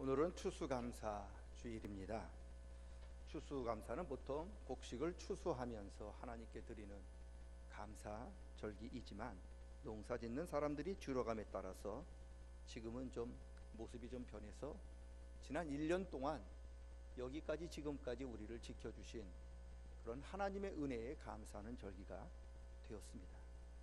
오늘은 추수감사 주일입니다. 추수감사는 보통 곡식을 추수하면서 하나님께 드리는 감사 절기이지만 농사 짓는 사람들이 줄어감에 따라서 지금은 좀 모습이 좀 변해서 지난 1년 동안 여기까지 지금까지 우리를 지켜주신 그런 하나님의 은혜에 감사하는 절기가 되었습니다.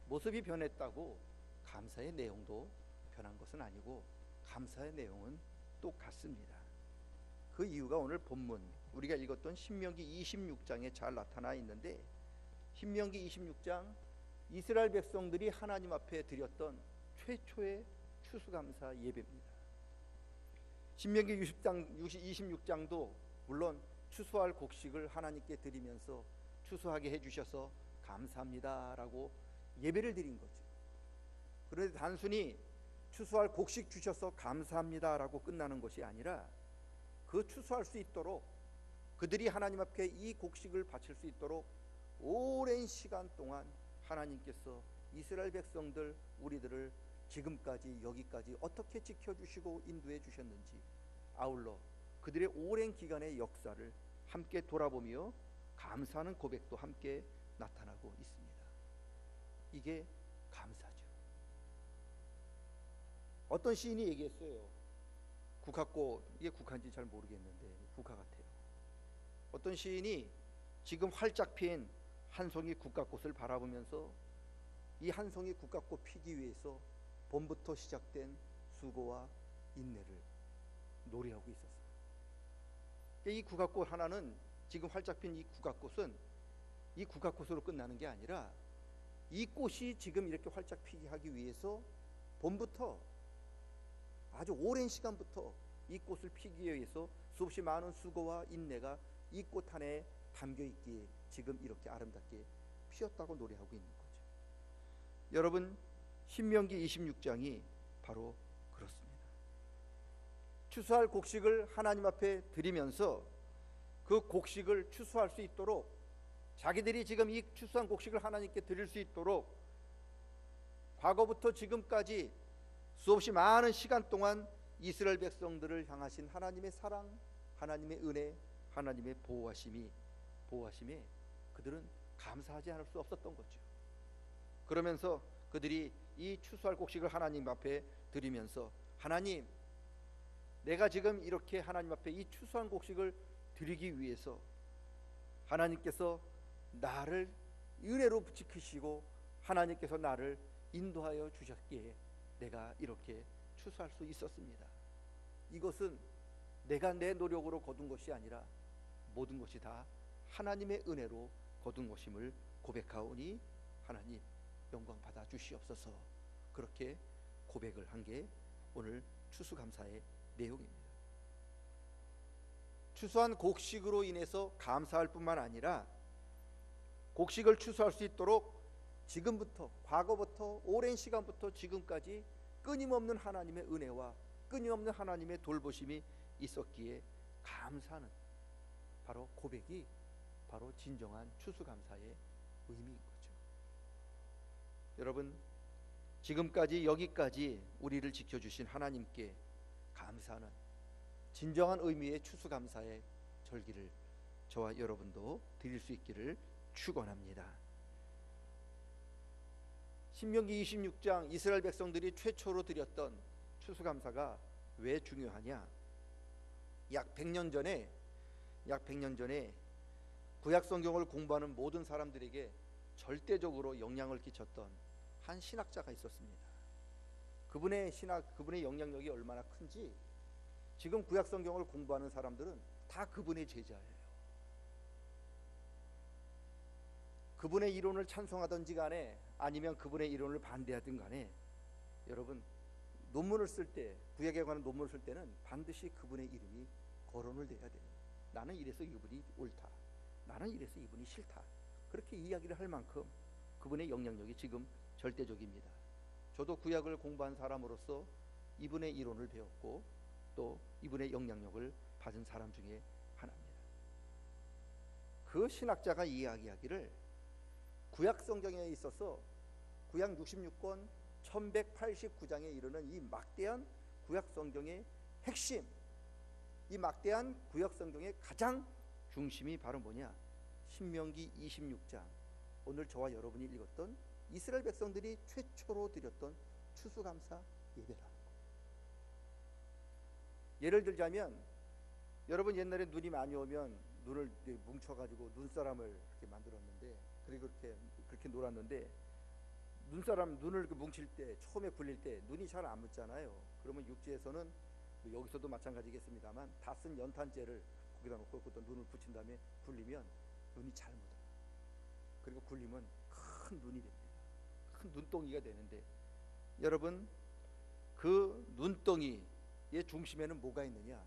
모습이 변했다고 감사의 내용도 변한 것은 아니고 감사의 내용은 똑같습니다. 그 이유가 오늘 본문 우리가 읽었던 신명기 26장에 잘 나타나 있는데, 신명기 26장 이스라엘 백성들이 하나님 앞에 드렸던 최초의 추수감사 예배입니다. 신명기 26장도 물론 추수할 곡식을 하나님께 드리면서 추수하게 해주셔서 감사합니다라고 예배를 드린 거죠. 그런데 단순히 추수할 곡식 주셔서 감사합니다라고 끝나는 것이 아니라 그 추수할 수 있도록 그들이 하나님 앞에 이 곡식을 바칠 수 있도록 오랜 시간 동안 하나님께서 이스라엘 백성들 우리들을 지금까지 여기까지 어떻게 지켜주시고 인도해 주셨는지, 아울러 그들의 오랜 기간의 역사를 함께 돌아보며 감사하는 고백도 함께 나타나고 있습니다. 이게 감사죠. 어떤 시인이 얘기했어요. 국화꽃, 이게 국화인지 잘 모르겠는데 국화 같아요. 어떤 시인이 지금 활짝 핀 한 송이 국화꽃을 바라보면서 이 한 송이 국화꽃 피기 위해서 봄부터 시작된 수고와 인내를 노래하고 있었어요. 이 국화꽃 하나는, 지금 활짝 핀 이 국화꽃은 이 국화꽃으로 끝나는 게 아니라 이 꽃이 지금 이렇게 활짝 피게 하기 위해서 봄부터 아주 오랜 시간부터 이 꽃을 피기 위해서 수없이 많은 수고와 인내가 이 꽃 안에 담겨 있기에 지금 이렇게 아름답게 피었다고 노래하고 있는 거죠. 여러분, 신명기 26장이 바로 그렇습니다. 추수할 곡식을 하나님 앞에 드리면서 그 곡식을 추수할 수 있도록, 자기들이 지금 이 추수한 곡식을 하나님께 드릴 수 있도록 과거부터 지금까지 수없이 많은 시간 동안 이스라엘 백성들을 향하신 하나님의 사랑, 하나님의 은혜, 하나님의 보호하심에 그들은 감사하지 않을 수 없었던 거죠. 그러면서 그들이 이 추수할 곡식을 하나님 앞에 드리면서, 하나님, 내가 지금 이렇게 하나님 앞에 이 추수한 곡식을 드리기 위해서 하나님께서 나를 은혜로 지키시고 하나님께서 나를 인도하여 주셨기에 내가 이렇게 추수할 수 있었습니다. 이것은 내가 내 노력으로 거둔 것이 아니라 모든 것이 다 하나님의 은혜로 거둔 것임을 고백하오니 하나님 영광 받아 주시옵소서. 그렇게 고백을 한 게 오늘 추수감사의 내용입니다. 추수한 곡식으로 인해서 감사할 뿐만 아니라 곡식을 추수할 수 있도록 지금부터, 과거부터 오랜 시간부터 지금까지 끊임없는 하나님의 은혜와 끊임없는 하나님의 돌보심이 있었기에 감사는 바로 고백이 바로 진정한 추수감사의 의미인 거죠. 여러분, 지금까지 여기까지 우리를 지켜주신 하나님께 감사는 진정한 의미의 추수감사의 절기를 저와 여러분도 드릴 수 있기를 축원합니다. 신명기 26장 이스라엘 백성들이 최초로 드렸던 추수감사가 왜 중요하냐? 약 100년 전에 구약 성경을 공부하는 모든 사람들에게 절대적으로 영향을 끼쳤던 한 신학자가 있었습니다. 그분의 영향력이 얼마나 큰지 지금 구약 성경을 공부하는 사람들은 다 그분의 제자예요. 그분의 이론을 찬송하든지 간에 아니면 그분의 이론을 반대하든 간에, 여러분, 논문을 쓸 때, 구약에 관한 논문을 쓸 때는 반드시 그분의 이름이 거론을 돼야 돼요. 나는 이래서 이분이 옳다, 나는 이래서 이분이 싫다, 그렇게 이야기를 할 만큼 그분의 영향력이 지금 절대적입니다. 저도 구약을 공부한 사람으로서 이분의 이론을 배웠고 또 이분의 영향력을 받은 사람 중에 하나입니다. 그 신학자가 이야기하기를 구약 성경에 있어서 구약 66권 1189장에 이르는 이 막대한 구약 성경의 핵심, 이 막대한 구약 성경의 가장 중심이 바로 뭐냐? 신명기 26장, 오늘 저와 여러분이 읽었던 이스라엘 백성들이 최초로 드렸던 추수감사 예배라는 거. 예를 들자면, 여러분 옛날에 눈이 많이 오면 눈을 뭉쳐가지고 눈사람을 이렇게 만들었는데, 그리고 그렇게 놀았는데, 눈을 뭉칠 때, 처음에 굴릴 때 눈이 잘 안 묻잖아요. 그러면 육지에서는 여기서도 마찬가지겠습니다만, 다 쓴 연탄재를 거기다 놓고 또 눈을 붙인 다음에 굴리면 눈이 잘 묻어요. 그리고 굴리면 큰 눈이 됩니다. 큰 눈덩이가 되는데, 여러분 그 눈덩이의 중심에는 뭐가 있느냐?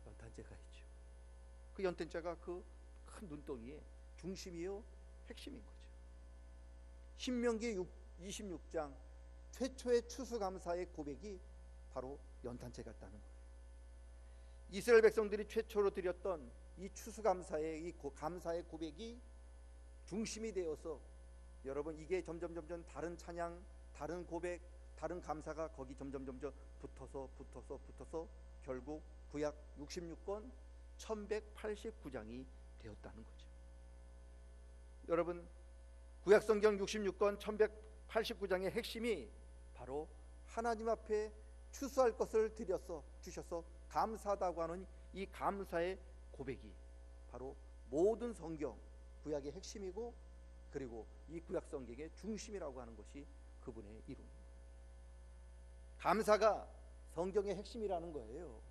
연탄재가 있죠. 그 연탄재가 그 큰 눈덩이의 중심이요, 핵심인 거죠. 신명기 26장 최초의 추수감사의 고백이 바로 연탄재 같다는 거예요. 이스라엘 백성들이 최초로 드렸던 이 추수감사의 이 감사의 고백이 중심이 되어서, 여러분 이게 점점 다른 찬양, 다른 고백, 다른 감사가 거기 점점 붙어서 결국 구약 66권 1189장이 되었다는 거죠. 여러분 구약 성경 66권 1189장의 핵심이 바로 하나님 앞에 추수할 것을 주셔서 감사하다고 하는 이 감사의 고백이 바로 모든 성경 구약의 핵심이고, 그리고 이 구약 성경의 중심이라고 하는 것이 그분의 이름입니다. 감사가 성경의 핵심이라는 거예요.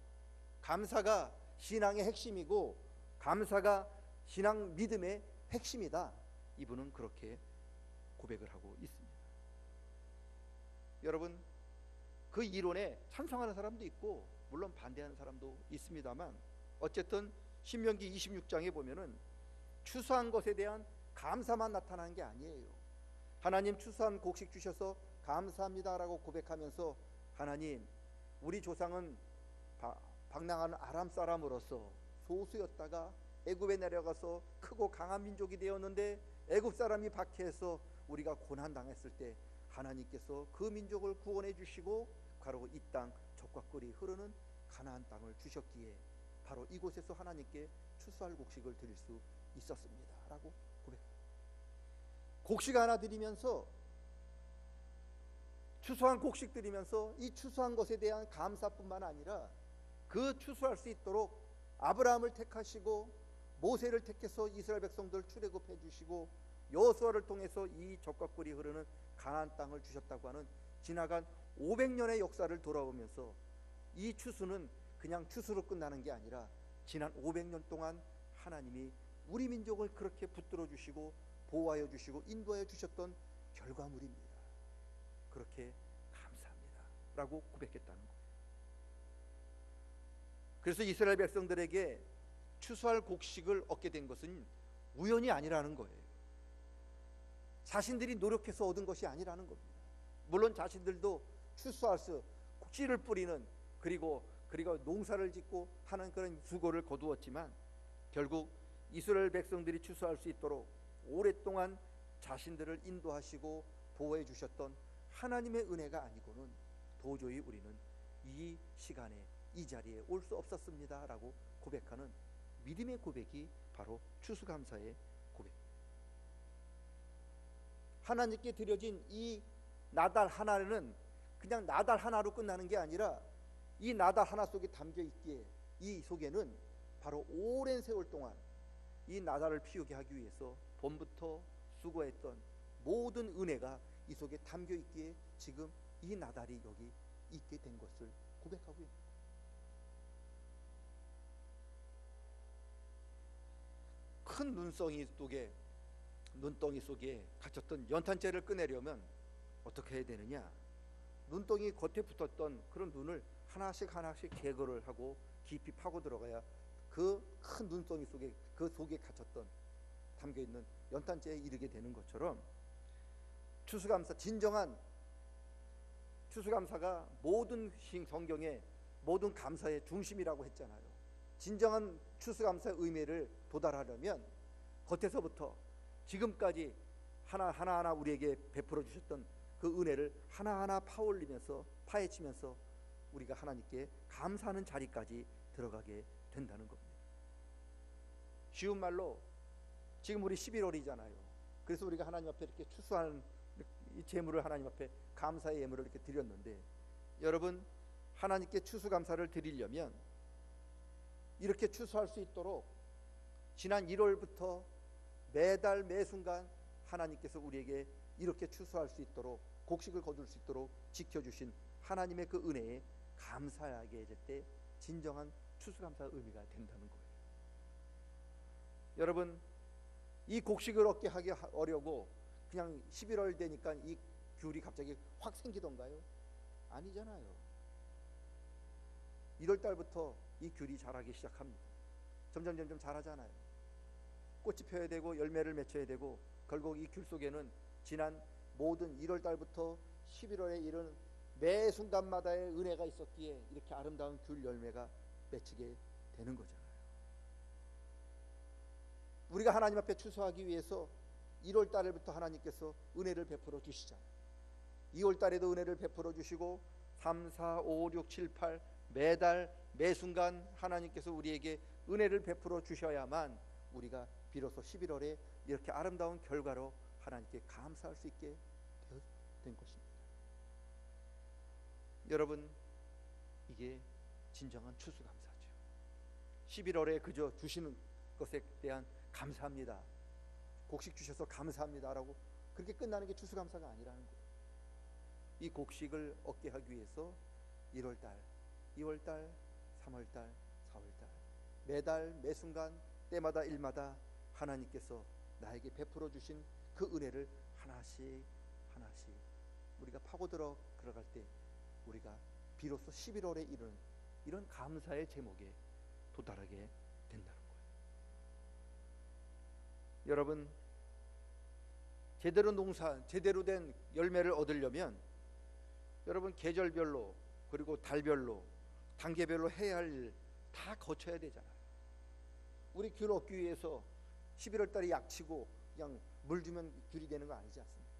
감사가 신앙의 핵심이고, 감사가 신앙 믿음의 핵심이다. 이분은 그렇게 고백을 하고 있습니다. 여러분 그 이론에 찬성하는 사람도 있고 물론 반대하는 사람도 있습니다만, 어쨌든 신명기 26장에 보면은 추수한 것에 대한 감사만 나타나는 게 아니에요. 하나님 추수한 곡식 주셔서 감사합니다라고 고백하면서, 하나님 우리 조상은 방랑하는 아람 사람으로서 소수였다가 애굽에 내려가서 크고 강한 민족이 되었는데, 애굽 사람이 박해해서 우리가 고난 당했을 때 하나님께서 그 민족을 구원해 주시고 바로 이 땅 젖과 꿀이 흐르는 가나안 땅을 주셨기에 바로 이곳에서 하나님께 추수할 곡식을 드릴 수 있었습니다 라고 고백합니다. 곡식 하나 드리면서, 추수한 곡식 드리면서 이 추수한 것에 대한 감사뿐만 아니라 그 추수할 수 있도록 아브라함을 택하시고 모세를 택해서 이스라엘 백성들 출애굽해 주시고 여호수아를 통해서 이 젖과 꿀이 흐르는 가나안 땅을 주셨다고 하는 지나간 500년의 역사를 돌아오면서, 이 추수는 그냥 추수로 끝나는 게 아니라 지난 500년 동안 하나님이 우리 민족을 그렇게 붙들어 주시고 보호하여 주시고 인도하여 주셨던 결과물입니다. 그렇게 감사합니다 라고 고백했다는 거예요. 그래서 이스라엘 백성들에게 추수할 곡식을 얻게 된 것은 우연이 아니라는 거예요. 자신들이 노력해서 얻은 것이 아니라는 겁니다. 물론 자신들도 추수할 수, 씨를 뿌리는, 그리고 농사를 짓고 하는 그런 수고를 거두었지만, 결국 이스라엘 백성들이 추수할 수 있도록 오랫동안 자신들을 인도하시고 보호해 주셨던 하나님의 은혜가 아니고는 도저히 우리는 이 시간에 이 자리에 올 수 없었습니다 라고 고백하는 믿음의 고백이 바로 추수감사의 고백. 하나님께 드려진 이 나달 하나는 그냥 나달 하나로 끝나는 게 아니라, 이 나달 하나 속에 담겨 있기에 이 속에는 바로 오랜 세월 동안 이 나달을 피우게 하기 위해서 봄부터 수고했던 모든 은혜가 이 속에 담겨 있기에 지금 이 나달이 여기 있게 된 것을 고백하고 있는 거예요. 큰 눈덩이 속에 갇혔던 연탄재를 꺼내려면 어떻게 해야 되느냐? 눈덩이 겉에 붙었던 그런 눈을 하나씩 제거를 하고 깊이 파고 들어가야 그 큰 눈덩이 속에, 그 속에 갇혔던 담겨있는 연탄재에 이르게 되는 것처럼, 추수감사, 진정한 추수감사가 모든 성경의 모든 감사의 중심이라고 했잖아요. 진정한 추수감사의 의미를 도달하려면 겉에서부터 지금까지 하나하나 우리에게 베풀어 주셨던 그 은혜를 하나하나 파헤치면서 우리가 하나님께 감사하는 자리까지 들어가게 된다는 겁니다. 쉬운 말로 지금 우리 11월이잖아요. 그래서 우리가 하나님 앞에 이렇게 추수하는 이 제물을 하나님 앞에 감사의 예물을 이렇게 드렸는데, 여러분 하나님께 추수감사를 드리려면 이렇게 추수할 수 있도록 지난 1월부터 매달 매순간 하나님께서 우리에게 이렇게 추수할 수 있도록, 곡식을 거둘 수 있도록 지켜주신 하나님의 그 은혜에 감사하게 될 때 진정한 추수감사의 의미가 된다는 거예요. 여러분, 이 곡식을 얻게 하기 어려고 그냥 11월 되니까 이 귤이 갑자기 확 생기던가요? 아니잖아요. 1월 달부터 이 귤이 자라기 시작합니다. 점점 자라잖아요. 꽃이 펴야 되고 열매를 맺혀야 되고, 결국 이 귤 속에는 지난 모든 1월 달부터 11월에 이른 매 순간마다의 은혜가 있었기에 이렇게 아름다운 귤 열매가 맺히게 되는 거잖아요. 우리가 하나님 앞에 추수하기 위해서 1월 달부터 하나님께서 은혜를 베풀어 주시잖아요. 2월 달에도 은혜를 베풀어 주시고 3, 4, 5, 6, 7, 8 매달 매순간 하나님께서 우리에게 은혜를 베풀어 주셔야만 우리가 비로소 11월에 이렇게 아름다운 결과로 하나님께 감사할 수 있게 된 것입니다. 여러분, 이게 진정한 추수감사죠. 11월에 그저 주시는 것에 대한 감사합니다, 곡식 주셔서 감사합니다라고 그렇게 끝나는 게 추수감사가 아니라는 거예요. 이 곡식을 얻게 하기 위해서 1월달, 2월달, 3월달, 4월달 매달 매순간 때마다 일마다 하나님께서 나에게 베풀어 주신 그 은혜를 하나씩 하나씩 우리가 파고 들어갈 때 우리가 비로소 11월에 이르는 이런 감사의 제목에 도달하게 된다는 거예요. 여러분, 제대로 된 열매를 얻으려면 여러분 계절별로 그리고 달별로 단계별로 해야 할 일 다 거쳐야 되잖아요. 우리 귤 얻기 위해서 11월 달에 약치고 그냥 물 주면 귤이 되는 거 아니지 않습니까?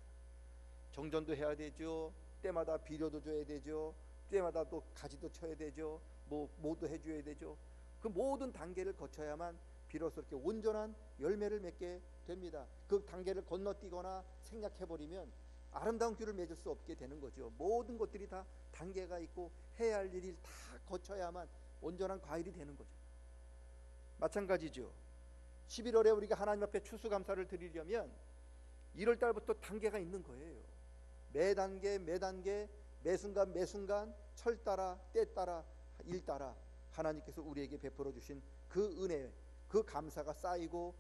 정전도 해야 되죠. 때마다 비료도 줘야 되죠. 때마다 또 가지도 쳐야 되죠. 뭐도 해줘야 되죠. 그 모든 단계를 거쳐야만 비로소 이렇게 온전한 열매를 맺게 됩니다. 그 단계를 건너뛰거나 생략해버리면 아름다운 귤을 맺을 수 없게 되는 거죠. 모든 것들이 다 단계가 있고 해야 할 일이 다 거쳐야만 온전한 과일이 되는 거죠. 마찬가지죠. 11월에 우리가 하나님 앞에 추수감사를 드리려면 1월 달부터 단계가 있는 거예요. 매 단계 매순간 철 따라 때 따라 일 따라 하나님께서 우리에게 베풀어 주신 그 은혜, 그 감사가 쌓이고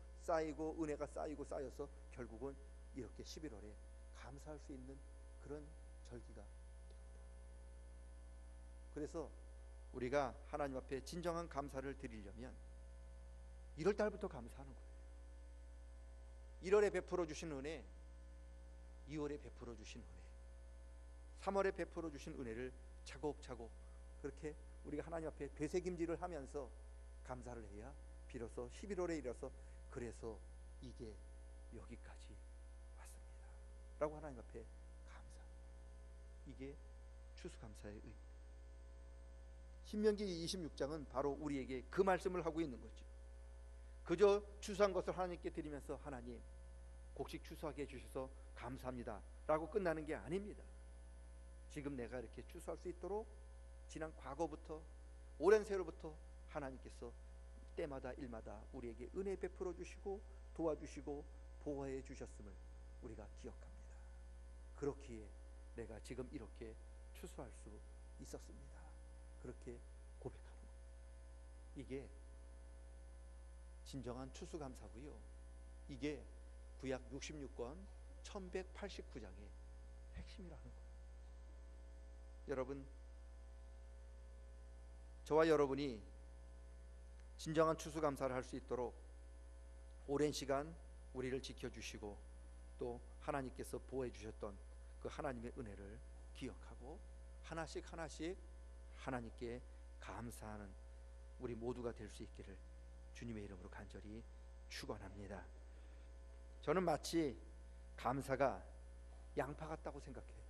은혜가 쌓여서 결국은 이렇게 11월에 감사할 수 있는 그런 절기가 됩니다. 그래서 우리가 하나님 앞에 진정한 감사를 드리려면 1월 달부터 감사하는 거예요. 1월에 베풀어 주신 은혜, 2월에 베풀어 주신 은혜, 3월에 베풀어 주신 은혜를 차곡차곡 그렇게 우리가 하나님 앞에 되새김질을 하면서 감사를 해야 비로소 11월에 이르러서 그래서 이게 여기까지 왔습니다 라고 하나님 앞에 감사, 이게 추수감사의 의미. 신명기 26장은 바로 우리에게 그 말씀을 하고 있는 거죠. 그저 추수한 것을 하나님께 드리면서 하나님 곡식 추수하게 해주셔서 감사합니다 라고 끝나는 게 아닙니다. 지금 내가 이렇게 추수할 수 있도록 지난 과거부터 오랜 세월부터 하나님께서 때마다 일마다 우리에게 은혜 베풀어 주시고 도와주시고 보호해 주셨음을 우리가 기억합니다. 그렇기에 내가 지금 이렇게 추수할 수 있었습니다. 그렇게 고백하는 겁니다. 이게 진정한 추수감사고요. 이게 구약 66권 1189장의 핵심이라는 거예요. 여러분, 저와 여러분이 진정한 추수감사를 할 수 있도록 오랜 시간 우리를 지켜주시고 또 하나님께서 보호해 주셨던 그 하나님의 은혜를 기억하고 하나씩 하나님께 감사하는 우리 모두가 될 수 있기를 주님의 이름으로 간절히 축원합니다. 저는 마치 감사가 양파 같다고 생각해요.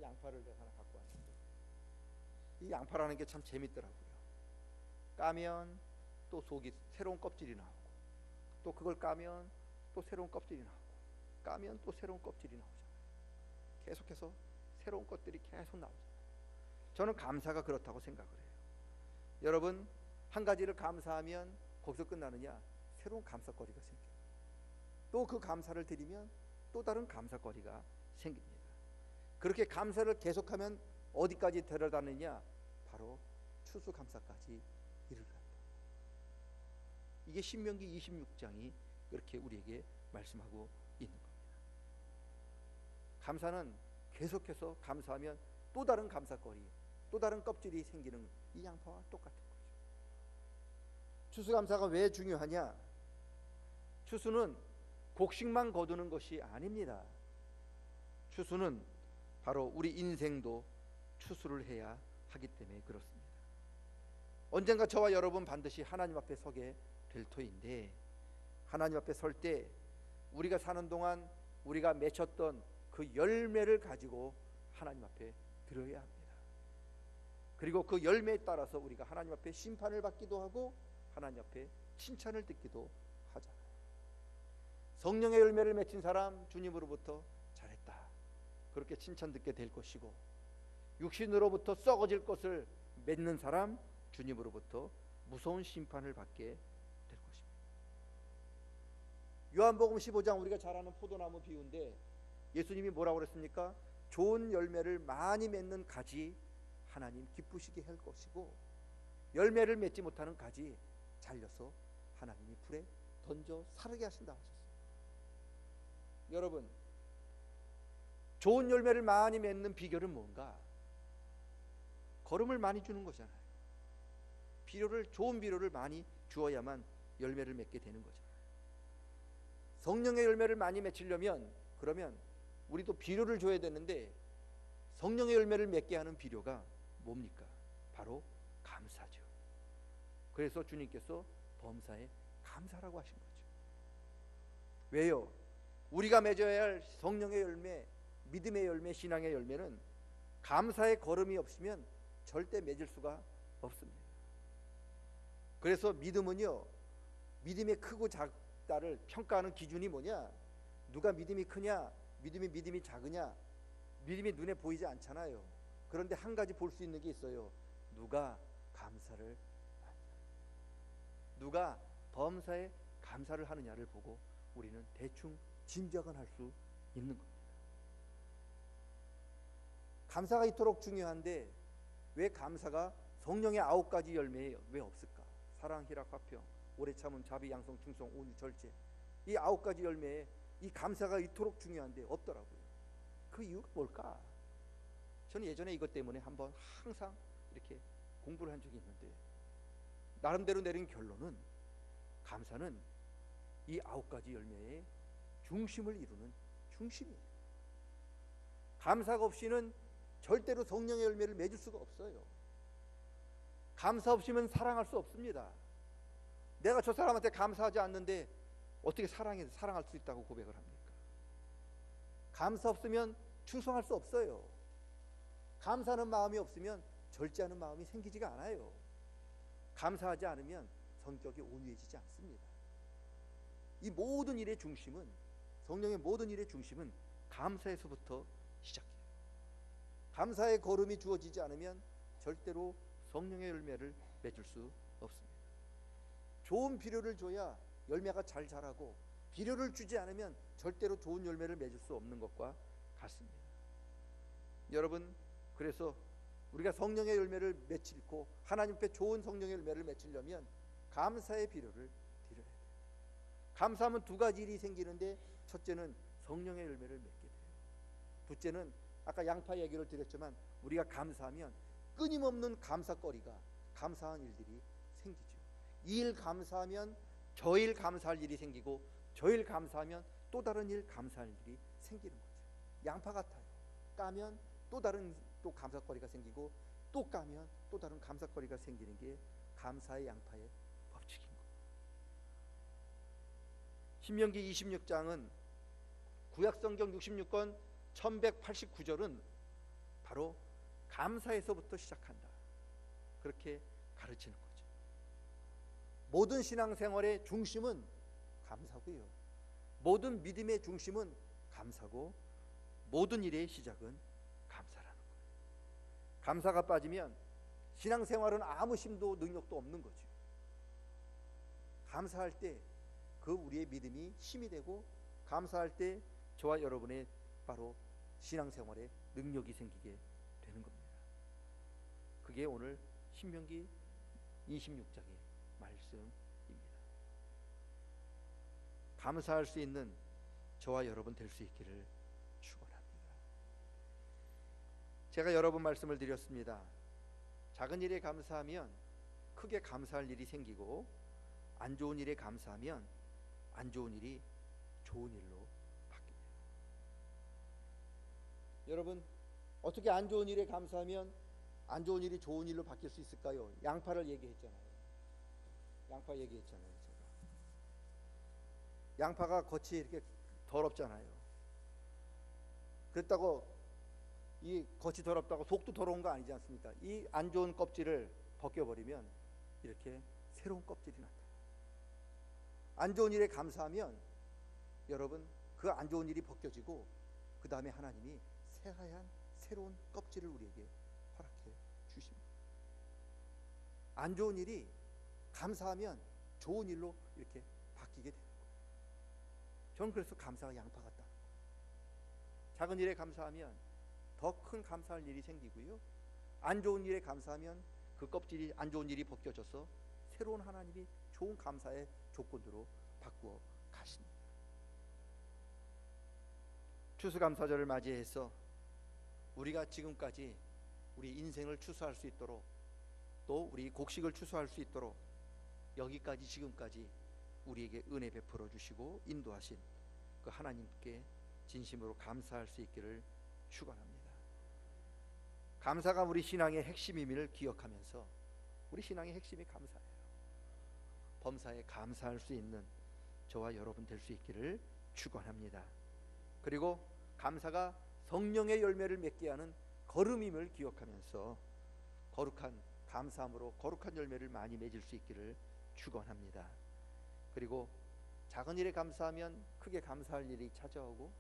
양파를 하나 갖고 왔는데 이 양파라는 게 참 재밌더라고요. 까면 또 속이 새로운 껍질이 나오고, 또 그걸 까면 또 새로운 껍질이 나오고, 까면 또 새로운 껍질이 나오잖아요. 계속해서 새로운 것들이 계속 나오잖아요. 저는 감사가 그렇다고 생각을 해요. 여러분, 한 가지를 감사하면 거기서 끝나느냐? 새로운 감사거리가 생겨요. 또 그 감사를 드리면 또 다른 감사거리가 생깁니다. 그렇게 감사를 계속하면 어디까지 데려다느냐? 바로 추수감사까지 이르러간다. 이게 신명기 26장이 그렇게 우리에게 말씀하고 있는 겁니다. 감사는 계속해서 감사하면 또 다른 감사거리, 또 다른 껍질이 생기는 이 양파와 똑같은 거죠. 추수감사가 왜 중요하냐? 추수는 곡식만 거두는 것이 아닙니다. 추수는 바로 우리 인생도 추수를 해야 하기 때문에 그렇습니다. 언젠가 저와 여러분 반드시 하나님 앞에 서게 될 터인데, 하나님 앞에 설 때 우리가 사는 동안 우리가 맺혔던 그 열매를 가지고 하나님 앞에 드려야 합니다. 그리고 그 열매에 따라서 우리가 하나님 앞에 심판을 받기도 하고 하나님 앞에 칭찬을 듣기도 하잖아요. 성령의 열매를 맺힌 사람 주님으로부터 잘했다, 그렇게 칭찬 듣게 될 것이고, 육신으로부터 썩어질 것을 맺는 사람 주님으로부터 무서운 심판을 받게 될 것입니다. 요한복음 15장 우리가 잘 아는 포도나무 비유인데 예수님이 뭐라고 그랬습니까? 좋은 열매를 많이 맺는 가지 하나님 기쁘시게 할 것이고, 열매를 맺지 못하는 가지 잘려서 하나님이 불에 던져 사르게 하신다고 하셨어요. 여러분, 좋은 열매를 많이 맺는 비결은 뭔가? 거름을 많이 주는 거잖아요. 좋은 비료를 많이 주어야만 열매를 맺게 되는 거잖아요. 성령의 열매를 많이 맺히려면 그러면 우리도 비료를 줘야 되는데, 성령의 열매를 맺게 하는 비료가 뭡니까? 바로 감사죠. 그래서 주님께서 범사에 감사라고 하신 거죠. 왜요? 우리가 맺어야 할 성령의 열매, 믿음의 열매, 신앙의 열매는 감사의 걸음이 없으면 절대 맺을 수가 없습니다. 그래서 믿음은요, 믿음의 크고 작다를 평가하는 기준이 뭐냐? 누가 믿음이 크냐, 믿음이 작으냐, 믿음이 눈에 보이지 않잖아요. 그런데 한 가지 볼 수 있는 게 있어요. 누가 감사를 하느냐, 누가 범사에 감사를 하느냐를 보고 우리는 대충 짐작은 할 수 있는 겁니다. 감사가 이토록 중요한데 왜 감사가 성령의 9가지 열매에 왜 없을까? 사랑, 희락, 화평, 오래 참음, 자비, 양성, 충성, 온유, 절제, 이 9가지 열매에 이 감사가 이토록 중요한데 없더라고요. 그 이유가 뭘까? 저는 예전에 이것 때문에 한번 항상 이렇게 공부를 한 적이 있는데, 나름대로 내린 결론은 감사는 이 9가지 열매의 중심을 이루는 중심이에요. 감사가 없이는 절대로 성령의 열매를 맺을 수가 없어요. 감사 없이는 사랑할 수 없습니다. 내가 저 사람한테 감사하지 않는데 어떻게 사랑할 수 있다고 고백을 합니까? 감사 없으면 충성할 수 없어요. 감사하는 마음이 없으면 절제하는 마음이 생기지가 않아요. 감사하지 않으면 성격이 온유해지지 않습니다. 이 모든 일의 중심은, 성령의 모든 일의 중심은 감사에서부터 시작해요. 감사의 걸음이 주어지지 않으면 절대로 성령의 열매를 맺을 수 없습니다. 좋은 비료를 줘야 열매가 잘 자라고, 비료를 주지 않으면 절대로 좋은 열매를 맺을 수 없는 것과 같습니다. 여러분, 그래서 우리가 성령의 열매를 맺고 하나님 앞에 좋은 성령의 열매를 맺으려면 감사의 비료를 드려야 돼요. 감사하면 2가지 일이 생기는데, 첫째는 성령의 열매를 맺게 돼요. 둘째는 아까 양파 얘기를 드렸지만 우리가 감사하면 끊임없는 감사거리가, 감사한 일들이 생기죠. 이 일 감사하면 저 일 감사할 일이 생기고, 저 일 감사하면 또 다른 일 감사할 일이 생기는 거죠. 양파 같아요. 까면 또 다른 또 감사거리가 생기고, 또 까면 또 다른 감사거리가 생기는 게 감사의 양파의 법칙인 거예요. 신명기 26장은 구약성경 66권 1189절은 바로 감사에서부터 시작한다, 그렇게 가르치는 거죠. 모든 신앙생활의 중심은 감사고요. 모든 믿음의 중심은 감사고 모든 일의 시작은 감사라는 거예요. 감사가 빠지면 신앙생활은 아무 힘도 능력도 없는 거죠. 감사할 때 그 우리의 믿음이 힘이 되고 감사할 때 저와 여러분의 바로 신앙생활에 능력이 생기게 되는 겁니다. 그게 오늘 신명기 26장의 말씀입니다. 감사할 수 있는 저와 여러분 될 수 있기를 축원합니다. 제가 여러 번 말씀을 드렸습니다. 작은 일에 감사하면 크게 감사할 일이 생기고 안 좋은 일에 감사하면 안 좋은 일이 좋은 일로 바뀝니다. 여러분, 어떻게 안 좋은 일에 감사하면 안 좋은 일이 좋은 일로 바뀔 수 있을까요? 양파를 얘기했잖아요. 양파 얘기했잖아요. 제가. 양파가 겉이 이렇게 더럽잖아요. 그렇다고 이 겉이 더럽다고 속도 더러운 거 아니지 않습니까? 이 안 좋은 껍질을 벗겨버리면 이렇게 새로운 껍질이 나타나요. 안 좋은 일에 감사하면 여러분 그 안 좋은 일이 벗겨지고 그 다음에 하나님이 새하얀 새로운 껍질을 우리에게 허락해 주십니다. 안 좋은 일이 감사하면 좋은 일로 이렇게 바뀌게 되는 거예요. 저는 그래서 감사가 양파 같다는 거예요. 작은 일에 감사하면 더 큰 감사할 일이 생기고요. 안 좋은 일에 감사하면 그 껍질이 안 좋은 일이 벗겨져서 새로운 하나님이 좋은 감사의 조건으로 바꾸어 가십니다. 추수감사절을 맞이해서 우리가 지금까지 우리 인생을 추수할 수 있도록 또 우리 곡식을 추수할 수 있도록 여기까지 지금까지 우리에게 은혜 베풀어 주시고 인도하신 그 하나님께 진심으로 감사할 수 있기를 축원합니다. 감사가 우리 신앙의 핵심임을 기억하면서 우리 신앙의 핵심이 감사예요. 범사에 감사할 수 있는 저와 여러분 될 수 있기를 축원합니다. 그리고 감사가 성령의 열매를 맺게 하는 걸음임을 기억하면서 거룩한 감사함으로 거룩한 열매를 많이 맺을 수 있기를 축원합니다. 그리고 작은 일에 감사하면 크게 감사할 일이 찾아오고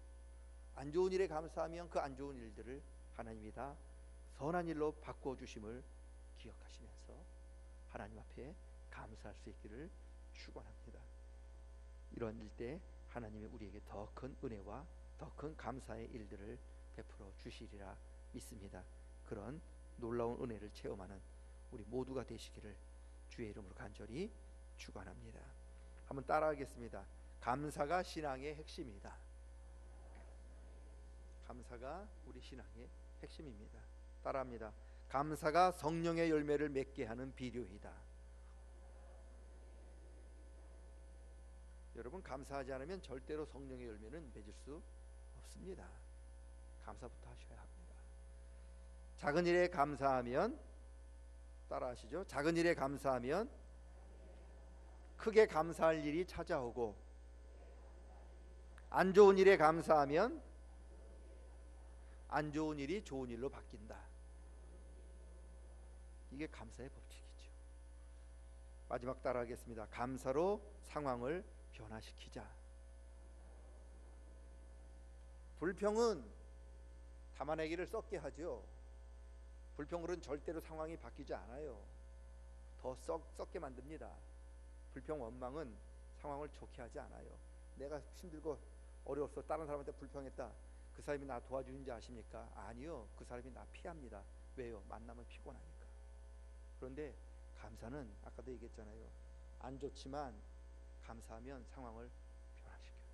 안 좋은 일에 감사하면 그 안 좋은 일들을 하나님이 다 선한 일로 바꾸어 주심을 기억하시면서 하나님 앞에 감사할 수 있기를 축원합니다. 이런 일 때 하나님이 우리에게 더 큰 은혜와 더 큰 감사의 일들을 베풀어 주시리라 믿습니다. 그런 놀라운 은혜를 체험하는 우리 모두가 되시기를 주의 이름으로 간절히 축원합니다. 한번 따라하겠습니다. 감사가 신앙의 핵심이다. 감사가 우리 신앙의 핵심입니다. 따라합니다. 감사가 성령의 열매를 맺게 하는 비료이다. 여러분, 감사하지 않으면 절대로 성령의 열매는 맺을 수 없습니다. 감사부터 하셔야 합니다. 작은 일에 감사하면, 따라하시죠. 작은 일에 감사하면 크게 감사할 일이 찾아오고 안 좋은 일에 감사하면 안 좋은 일이 좋은 일로 바뀐다. 이게 감사의 법칙이죠. 마지막 따라하겠습니다. 감사로 상황을 변화시키자. 불평은 담아내기를 썩게 하죠. 불평으로는 절대로 상황이 바뀌지 않아요. 더 썩게 만듭니다. 불평 원망은 상황을 좋게 하지 않아요. 내가 힘들고 어려웠어, 다른 사람한테 불평했다. 그 사람이 나 도와주는지 아십니까? 아니요. 그 사람이 나 피합니다. 왜요? 만나면 피곤하니까. 그런데 감사는 아까도 얘기했잖아요. 안 좋지만 감사하면 상황을 변화시켜요.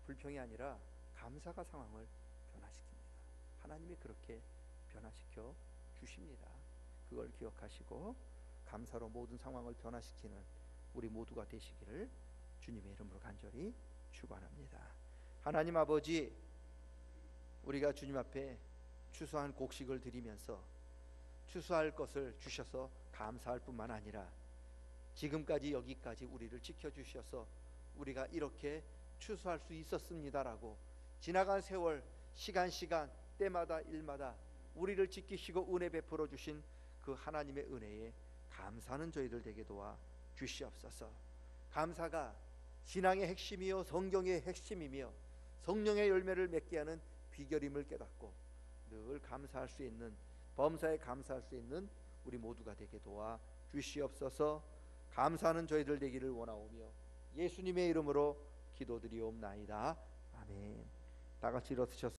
불평이 아니라 감사가 상황을 변화시킵니다. 하나님이 그렇게 변화시켜 주십니다. 그걸 기억하시고 감사로 모든 상황을 변화시키는 우리 모두가 되시기를 주님의 이름으로 간절히 축원합니다. 하나님 아버지, 우리가 주님 앞에 추수한 곡식을 드리면서 추수할 것을 주셔서 감사할 뿐만 아니라 지금까지 여기까지 우리를 지켜주셔서 우리가 이렇게 추수할 수 있었습니다라고 지나간 세월 시간 때마다 일마다 우리를 지키시고 은혜 베풀어 주신 그 하나님의 은혜에 감사하는 저희들 되게 도와 주시옵소서. 감사가 신앙의 핵심이요 성경의 핵심이며 성령의 열매를 맺게 하는 비결임을 깨닫고 늘 감사할 수 있는, 범사에 감사할 수 있는 우리 모두가 되게 도와 주시옵소서. 감사하는 저희들 되기를 원하오며 예수님의 이름으로 기도드리옵나이다. 아멘. 다 같이 일어서셔서